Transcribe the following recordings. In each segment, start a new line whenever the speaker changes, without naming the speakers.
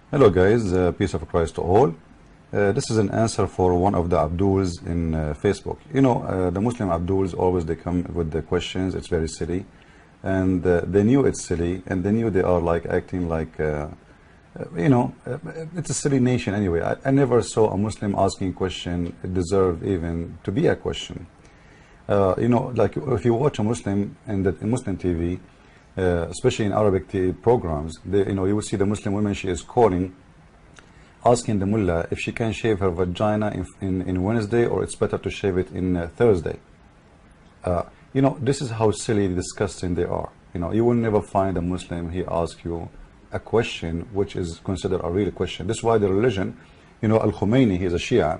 Hello guys, peace of Christ to all. This is an answer for one of the Abduls in Facebook. You know, the Muslim Abduls always they come with the questions. It's very silly, and they knew it's silly, and they knew they are like acting like, it's a silly nation anyway. I never saw a Muslim asking a question it deserved even to be a question. Like if you watch a Muslim in Muslim TV. Especially in Arabic programs, you will see the Muslim woman, she is calling, asking the mullah if she can shave her vagina in Wednesday or it's better to shave it in Thursday. This is how silly, disgusting they are. You will never find a Muslim, he asks you a question which is considered a real question. This is why the religion, Al-Khomeini, he is a Shia,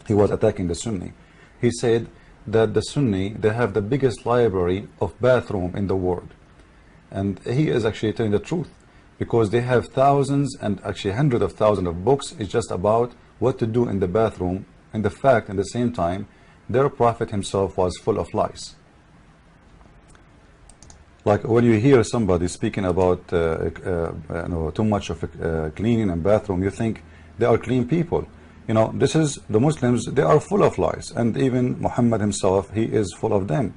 he was attacking the Sunni. He said that the Sunni, they have the biggest library of bathroom in the world. And he is actually telling the truth, because they have thousands and actually hundreds of thousands of books. It's just about what to do in the bathroom. And the fact, at the same time, their prophet himself was full of lies. Like when you hear somebody speaking about too much of cleaning and bathroom, you think they are clean people. This is the Muslims, they are full of lies. And even Muhammad himself, he is full of them.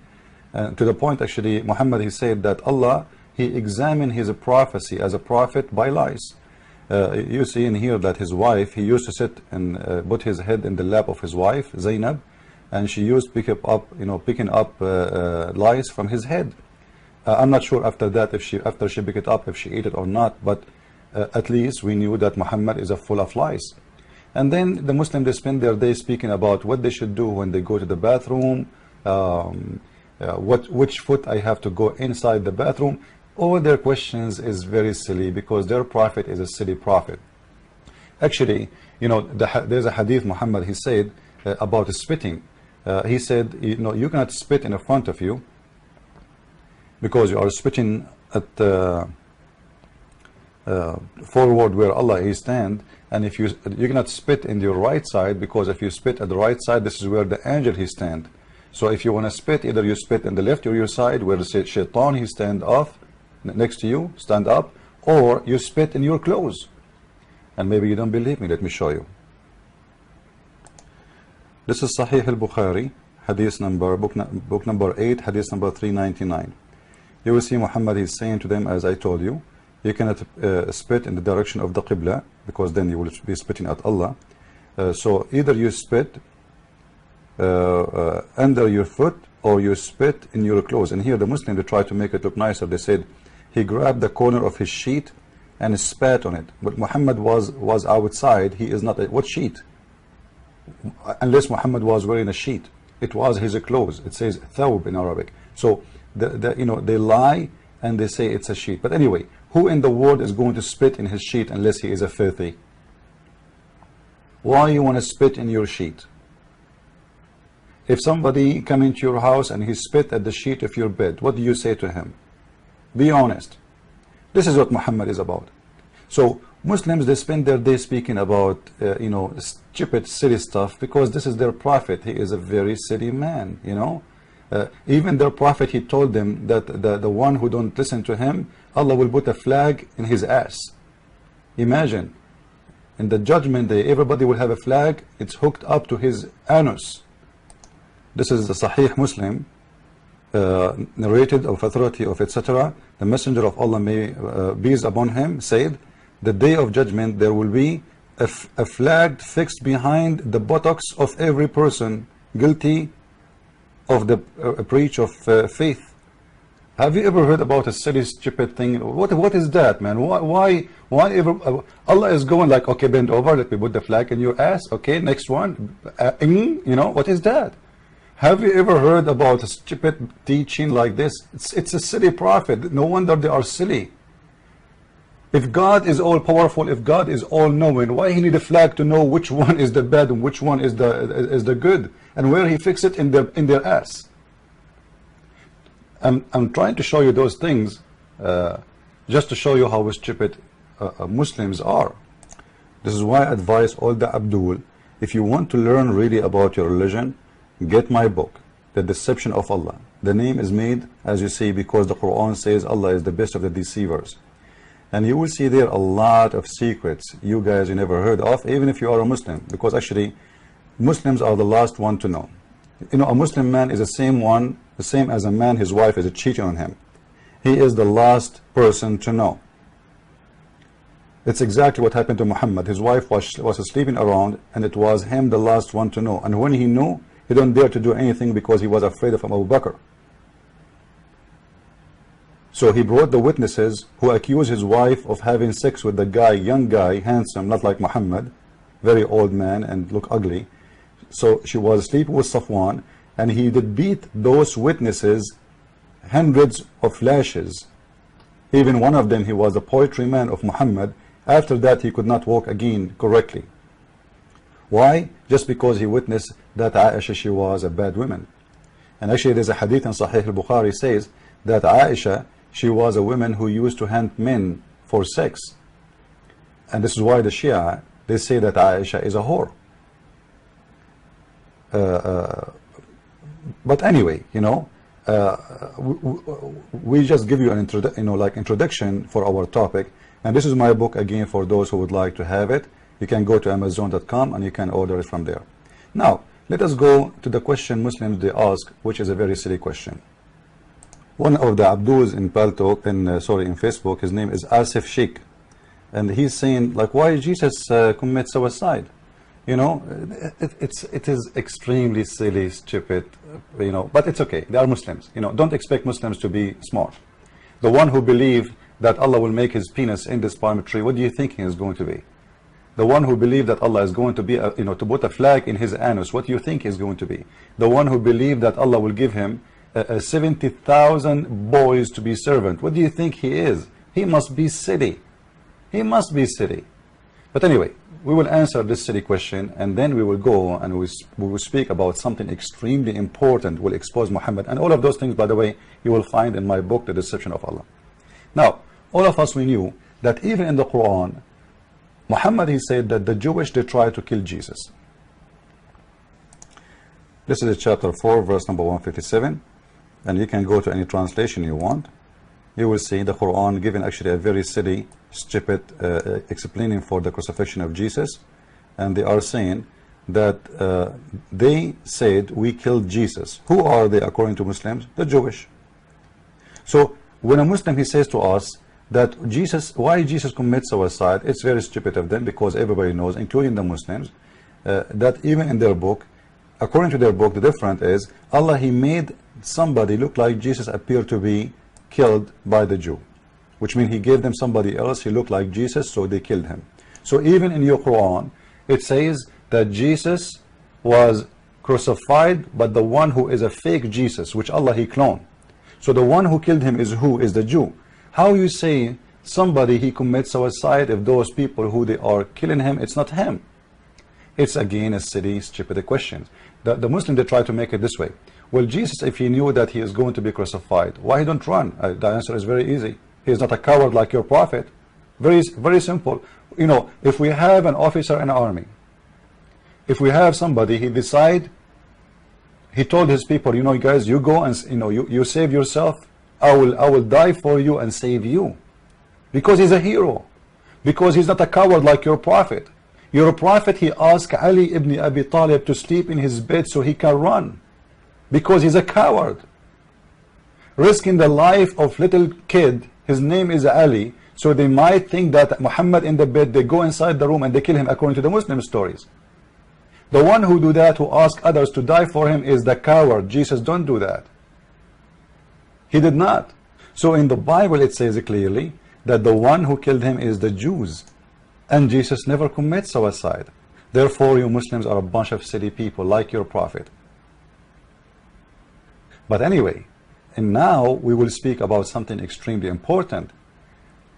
To the point, actually, Muhammad, he said that Allah, he examined his prophecy as a prophet by lies. You see in here that his wife, he used to sit and put his head in the lap of his wife, Zainab, and she used to picking up lies from his head. I'm not sure after that, after she picked it up, if she ate it or not, but at least we knew that Muhammad is full of lies. And then the Muslims, they spend their day speaking about what they should do when they go to the bathroom, which foot I have to go inside the bathroom. All their questions is very silly, because their prophet is a silly prophet. Actually, there's a hadith Muhammad, he said about spitting. He said, you cannot spit in front of you, because you are spitting at the forward where Allah he stand, and if you cannot spit in your right side, because if you spit at the right side, this is where the angel he stand. So if you want to spit, either you spit in the left or your side where the shaitan he stand off next to you, stand up, or you spit in your clothes. And maybe you don't believe me, let me show you. This is Sahih al-Bukhari, hadith number, book number 8, hadith number 399. You will see Muhammad is saying to them, as I told you, you cannot spit in the direction of the Qibla, because then you will be spitting at Allah. So either you spit under your foot, or you spit in your clothes. And here the Muslim, they try to make it look nicer. They said he grabbed the corner of his sheet and spat on it. But Muhammad was outside. He is not what sheet? Unless Muhammad was wearing a sheet, it was his clothes. It says thawb in Arabic. So they lie and they say it's a sheet. But anyway, who in the world is going to spit in his sheet unless he is a filthy? Why you want to spit in your sheet? If somebody come into your house and he spit at the sheet of your bed, what do you say to him? Be honest. This is what Muhammad is about. So Muslims, they spend their day speaking about stupid, silly stuff, because this is their prophet. He is a very silly man. Even their prophet, he told them that the one who don't listen to him, Allah will put a flag in his ass. Imagine, in the judgment day, everybody will have a flag. It's hooked up to his anus. This is the Sahih Muslim, narrated of authority of etc. The Messenger of Allah, may peace upon him, said, the day of judgment there will be a flag fixed behind the buttocks of every person guilty of the breach of faith. Have you ever heard about a silly, stupid thing? What is that, man? Why ever? Allah is going like, okay, bend over, let me put the flag in your ass. Okay, next one. What is that? Have you ever heard about a stupid teaching like this? It's a silly prophet. No wonder they are silly. If God is all powerful, if God is all knowing, why he need a flag to know which one is the bad and which one is the good, and where he fix it in their ass? I'm trying to show you those things just to show you how stupid Muslims are. This is why I advise all the Abdul, if you want to learn really about your religion, get my book, The Deception of Allah. The name is made, as you see, because the Quran says Allah is the best of the deceivers. And you will see there a lot of secrets you guys you never heard of, even if you are a Muslim, because actually Muslims are the last one to know. You know, a Muslim man is the same as a man his wife is cheating on him. He is the last person to know. It's exactly what happened to Muhammad. His wife was sleeping around, and it was him the last one to know. And when he knew, he didn't dare to do anything because he was afraid of Abu Bakr. So he brought the witnesses who accused his wife of having sex with the guy, young guy, handsome, not like Muhammad, very old man and look ugly. So she was sleeping with Safwan, and he did beat those witnesses hundreds of lashes. Even one of them, he was a poetry man of Muhammad. After that, he could not walk again correctly. Why? Just because he witnessed that Aisha, she was a bad woman. And actually there's a hadith in Sahih al-Bukhari says that Aisha, she was a woman who used to hunt men for sex. And this is why the Shia, they say that Aisha is a whore. But anyway, you know, we just give you an introduction for our topic. And this is my book again for those who would like to have it. You can go to Amazon.com and you can order it from there. Now, let us go to the question Muslims they ask, which is a very silly question. One of the Abdus in Paltalk, in Facebook, his name is Asif Sheikh, and he's saying, like, why Jesus commit suicide? You know, it is extremely silly, stupid, you know, but it's okay. They are Muslims. You know, don't expect Muslims to be smart. The one who believes that Allah will make his penis in this palm tree, what do you think he is going to be? The one who believes that Allah is going to be, you know, to put a flag in his anus, what do you think he is going to be? The one who believes that Allah will give him 70,000 boys to be servant, what do you think he is? He must be silly. He must be silly. But anyway, we will answer this silly question, and then we will go and we will speak about something extremely important, will expose Muhammad. And all of those things, by the way, you will find in my book, The Deception of Allah. Now, all of us, we knew that even in the Quran, Muhammad, he said that the Jewish, they tried to kill Jesus. This is chapter 4, verse number 157. And you can go to any translation you want. You will see the Quran giving actually a very silly, stupid explaining for the crucifixion of Jesus. And they are saying that they said, we killed Jesus. Who are they according to Muslims? The Jewish. So when a Muslim, he says to us that Jesus, why Jesus commits suicide, it's very stupid of them, because everybody knows, including the Muslims, that even in their book, according to their book, the difference is Allah, he made somebody look like Jesus appear to be killed by the Jew, which means he gave them somebody else, he looked like Jesus, so they killed him. So even in your Quran, it says that Jesus was crucified, but the one who is a fake Jesus, which Allah, he cloned. So the one who killed him is who? Is the Jew. How you say somebody he commits suicide if those people who they are killing him, it's not him? It's again a silly, stupid question. The Muslim, they try to make it this way. Well, Jesus, if he knew that he is going to be crucified, why he don't run? The answer is very easy. He is not a coward like your prophet. Very, very simple. You know, if we have an officer in the army, if we have somebody, he decide, he told his people, you know, guys, you go and, you know, you save yourself. I will die for you and save you. Because he's a hero. Because he's not a coward like your prophet. Your prophet, he asked Ali ibn Abi Talib to sleep in his bed so he can run. Because he's a coward. Risking the life of little kid, his name is Ali, so they might think that Muhammad in the bed, they go inside the room and they kill him according to the Muslim stories. The one who do that, who ask others to die for him, is the coward. Jesus don't do that. He did not. So in the Bible it says clearly that the one who killed him is the Jews. And Jesus never commits suicide. Therefore you Muslims are a bunch of silly people like your prophet. But anyway, and now we will speak about something extremely important.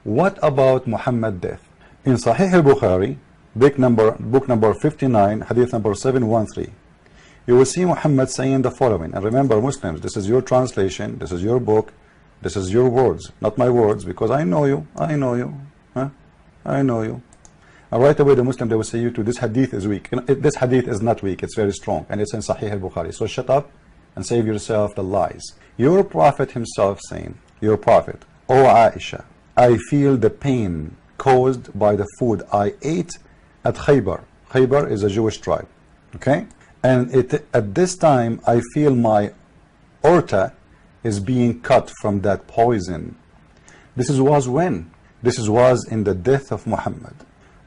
What about Muhammad's death? In Sahih al-Bukhari, book number 59, hadith number 713, you will see Muhammad saying the following. And remember, Muslims, this is your translation, this is your book, this is your words, not my words, because I know you, I know you, huh? I know you. And right away the Muslim, they will say you to this hadith is weak. This hadith is not weak, it's very strong, and it's in Sahih al-Bukhari. So shut up and save yourself the lies. Your prophet himself saying, your prophet, O Aisha, I feel the pain caused by the food I ate at Khaybar. Khaybar is a Jewish tribe, okay? And at this time, I feel my aorta is being cut from that poison. This was when? This was in the death of Muhammad.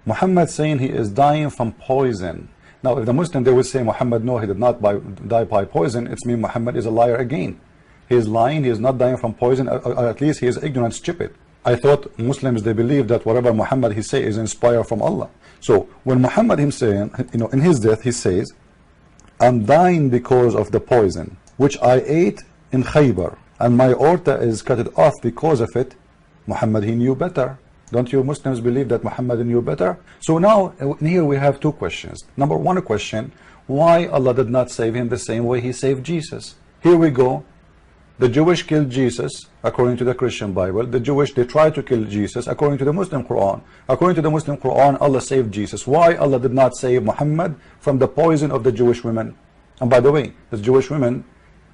Muhammad saying he is dying from poison. Now, if the Muslim, they would say, Muhammad, no, he did not die by poison. It's mean Muhammad is a liar again. He is lying, he is not dying from poison, or at least he is ignorant, stupid. I thought Muslims, they believe that whatever Muhammad he say is inspired from Allah. So when Muhammad himself, in his death, he says, I'm dying because of the poison which I ate in Khaybar, and my aorta is cut off because of it. Muhammad, he knew better. Don't you Muslims believe that Muhammad knew better? So now here we have two questions. Number one question, why Allah did not save him the same way he saved Jesus? Here we go. The Jewish killed Jesus according to the Christian Bible. The Jewish, they tried to kill Jesus according to the Muslim Quran. According to the Muslim Quran, Allah saved Jesus. Why Allah did not save Muhammad from the poison of the Jewish women? And by the way, the Jewish women,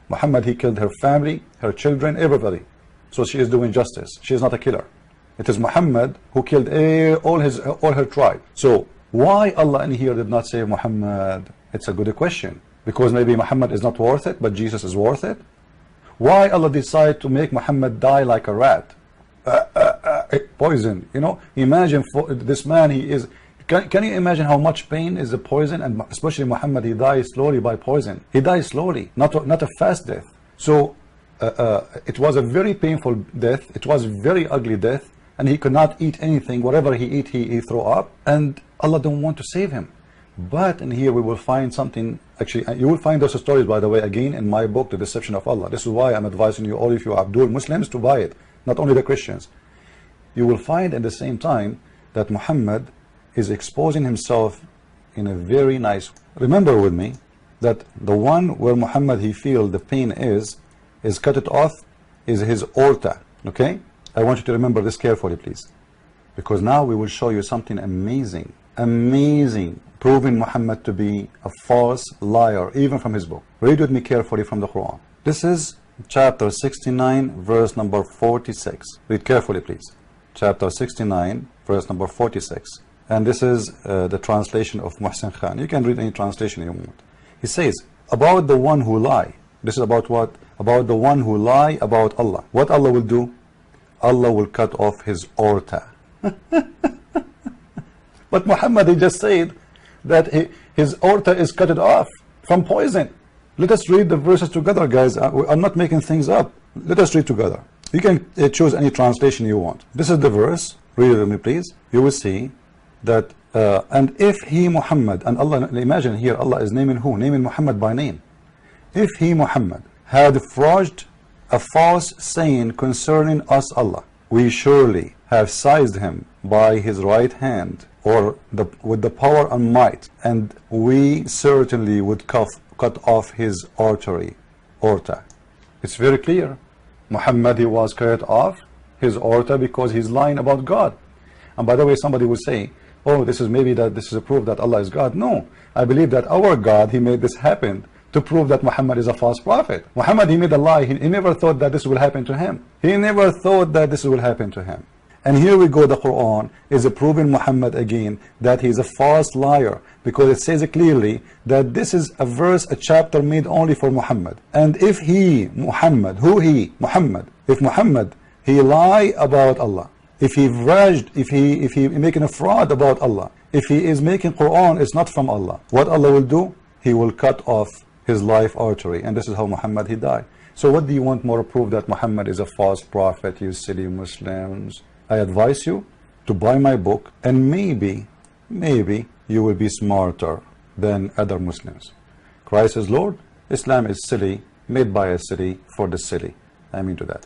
Muhammad, he killed her family, her children, everybody. So she is doing justice. She is not a killer. It is Muhammad who killed all her tribe. So why Allah in here did not save Muhammad? It's a good question. Because maybe Muhammad is not worth it, but Jesus is worth it. Why Allah decided to make Muhammad die like a rat? Poison, imagine for this man, he is, can you imagine how much pain is the poison? And especially Muhammad, he dies slowly by poison. He dies slowly, not a fast death. So it was a very painful death. It was a very ugly death, and he could not eat anything. Whatever he eat, he throw up, and Allah don't want to save him. But in here we will find something. Actually, you will find those stories, by the way, again in my book, The Deception of Allah. This is why I'm advising you, all of you Abdul Muslims, to buy it, not only the Christians. You will find at the same time that Muhammad is exposing himself in a very nice. Remember with me that the one where Muhammad he feel the pain is cut it off, is his aorta. Okay, I want you to remember this carefully, please, because now we will show you something amazing, proving Muhammad to be a false liar, even from his book. Read with me carefully from the Quran. This is chapter 69, verse number 46. Read carefully, please. Chapter 69, verse number 46. And this is the translation of Muhsin Khan. You can read any translation you want. He says, about the one who lie. This is about what? About the one who lie about Allah. What Allah will do? Allah will cut off his aorta. But Muhammad, he just said that his aorta is cut off from poison. Let us read the verses together, guys. I'm not making things up. Let us read together. You can choose any translation you want. This is the verse. Read it with me, please. You will see that, and if he, Muhammad, and Allah, imagine here, Allah is naming who? Naming Muhammad by name. If he, Muhammad, had forged a false saying concerning us, Allah, we surely have seized him by his right hand, or with the power and might, and we certainly would cut off his aorta. It's very clear. Muhammad, he was cut off his aorta because he's lying about God. And by the way, somebody would say, oh, this is a proof that Allah is God. No, I believe that our God, he made this happen to prove that Muhammad is a false prophet. Muhammad, he made a lie. He never thought that this will happen to him. He never thought that this will happen to him. And here we go, the Quran is proving Muhammad again that he's a false liar, because it says clearly that this is a verse, a chapter made only for Muhammad. And if he, Muhammad, if Muhammad, he lie about Allah, if he verged, if he making a fraud about Allah, if he is making Quran, it's not from Allah, what Allah will do? He will cut off his life artery, and this is how Muhammad he died. So what do you want more proof that Muhammad is a false prophet, you silly Muslims? I advise you to buy my book, and maybe you will be smarter than other Muslims. Christ is Lord, Islam is silly, made by a silly for the silly. I mean to that.